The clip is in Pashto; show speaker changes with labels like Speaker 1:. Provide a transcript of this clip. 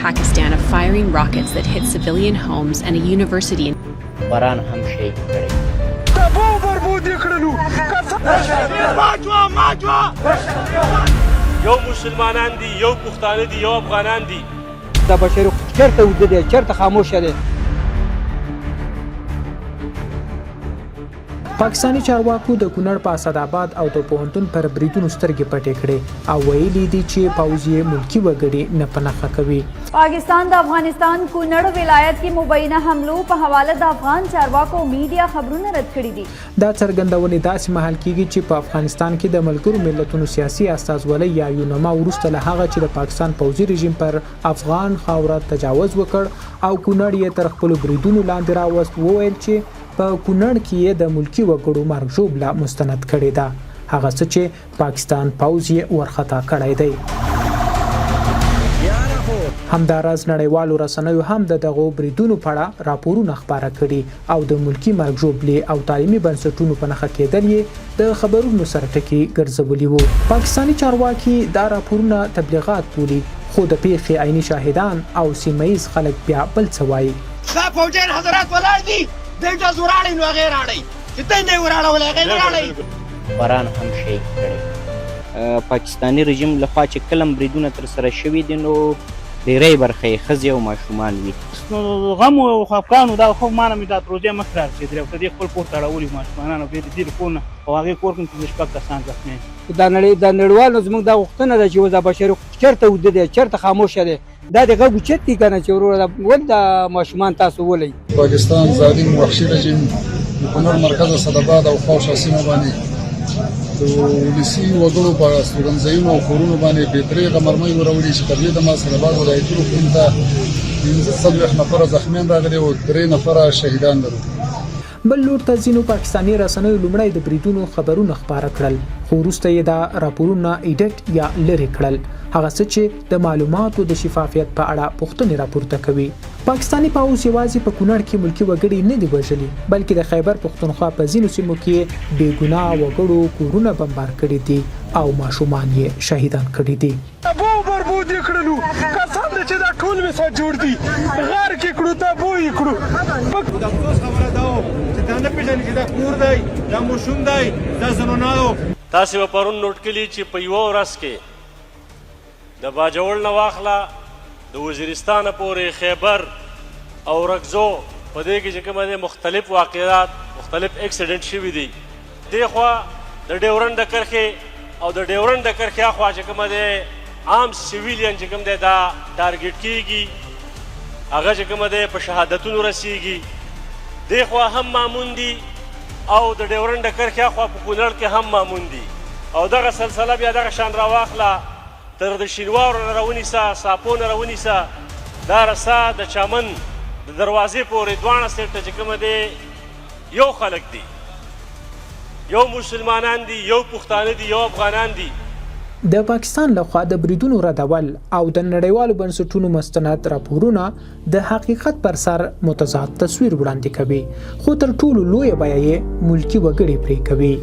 Speaker 1: Pakistan of firing rockets that hit civilian homes and a university.
Speaker 2: باران هم شهید کړی.
Speaker 3: یو مسلمانان دي، یو پښتانه دي، یو افغانان دي.
Speaker 4: دا بشر چرته وده دي، چرته خاموش دي.
Speaker 5: پاکستانی چارواکو د کونړ په اسداباد او د پوهنتون پر بریدونو سترګې پټې کړې او ویلي دي چې پوځ یې ملکی وګړي نه پناه کوي.
Speaker 6: Pakistan द अफगानिस्तान कुनड़ विलायत की मुबैना हमलों په حواله د افغان چارواکو میډیا خبرونه رد کړي دي.
Speaker 5: دا څرګندونې داسې مهال کیږي چې په افغانستان کې د ملګرو ملتونو سیاسي استازولۍ یا یونما وروسته له هغه چې د پاکستان پوځي رژیم پر افغان خاوره تجاوز وکړ او کونړ یې تر خپل بریدونو لاندې راوست، وویل چې په کونړ کې یې د ملکی وګړو مرګ ژوبله مستند کړې ده، هغه څه چې پاکستان پوځ یې ورخطا کړی دی. همداراز نړیوالو رسنیو هم د دغو بریدونو په اړه راپورونه خپاره کړي او د ملکی مرګ ژوبلې او تعلیمي بنسټونو په نښه کېدل یې د خبرونو سره ټکي ګرځولي وو. پاکستانی چارواکي دا راپورونه تبلیغات بولي، خو د پیښې عیني شاهدان او سیمه ییز خلک بیا بل څه وایي.
Speaker 7: دا فوجیان حضرات ولاړ دي، دلته زوراړي نو هغې راړئ چې ته نه یې وراړولی هغې نه راړئ.
Speaker 2: باران هم شهید کړی. پاکستانی رژیم لخوا چې کلم بریدونه ترسره شوي دي نو ډېری برخه یې ښځې او ماشومان وي.
Speaker 8: نو غم او خفګانو دا خو ما نه مې دا پروژې مخکې رارسېدلې او که دې خپل کور ته اړولي ماشومانان او بیا د دې له کور نه او هغې کور کې پنځه شپږ کسان زخمي.
Speaker 4: دا نړیوالو زموږ دا غوښتنه ده چې اوس دا بشر چرته وده دي، چرته خاموشه دي. دا د غږ اوچت دي که نه چې وروره ولې دا ماشومان تاسو ولئ.
Speaker 9: پاکستان ظالم وحشي رژیم د کونړ مرکز اسداباد او خواوشا سیمو باندې د ولسي وګړو په استوګنځایونو او کورونو باندې بېدریغه مرمۍ وراوړي چې تر دې دمه اسداباد ولایتونو کې ته 15 نفره زخمیان راغلي او 3 نفره شهیدان لرو.
Speaker 5: بل لور ته ځینو پاکستانی رسنیو لومړی د بریدونو خبرونه خپاره کړل، خو وروسته یې دا راپورونه ایډیټ یا لرې کړل، هغه څه چې د معلوماتو د شفافیت په اړه پوښتنې راپورته کوي. پاکستانی پوځ یوازې په کونړ کې ملکی وګړي نه دي وژلي، بلکې د خیبر پښتونخوا په ځینو سیمو کې بې ګناه وګړو کورونه بمبار کړي دي او ماشومان یې شهیدان کړي دي.
Speaker 7: تابو بربود یې کړلو، قسم دی چې دا ټول مې سره جوړ دي، غار کې کړو تابو یې کړو.
Speaker 10: د افسوس خبره دا وه چې دا نه پېژني چې دا کور دی، دا ماشوم دی، دا زنانه.
Speaker 3: تاسې به پرون نوټ کړي چې په یوه ورځ کې د باجوړ نه واخله د وزیرستانه پورې خیبر او رکزو په دې کې چې کومه دی مختلف واقعات مختلف اکسیډنټ شوي دي. دې خوا د ډیورنډ د کرښې او د ډیورنډ د کرښې اخوا چې کومه دی عام سیویلین چې کوم دی دا ټارګېټ کېږي، هغه چې کومه دی په شهادتونو رسېږي. دې خوا هم مامون دي او د ډیورنډ د کرښې اخوا په کونړ کې هم مامون دي او دغه سلسله بیا دغه شان راواخله تر د شینوارو نه راونیسه، ساپو نه راونیسه، دا رسه د چمن د دروازې پورې دواړه سیټه چې کومه دی یو خلک دي، یو مسلمانان دي، یو پښتانه دي، یو افغانان دي.
Speaker 5: د پاکستان لخوا د بریدونو ردول او د نړیوالو بنسټونو مستند راپورونه د حقیقت پر سر متضاد تصویر وړاندې کوي، خو تر ټولو لویه بیه یې ملکی وګړي پرې کوي.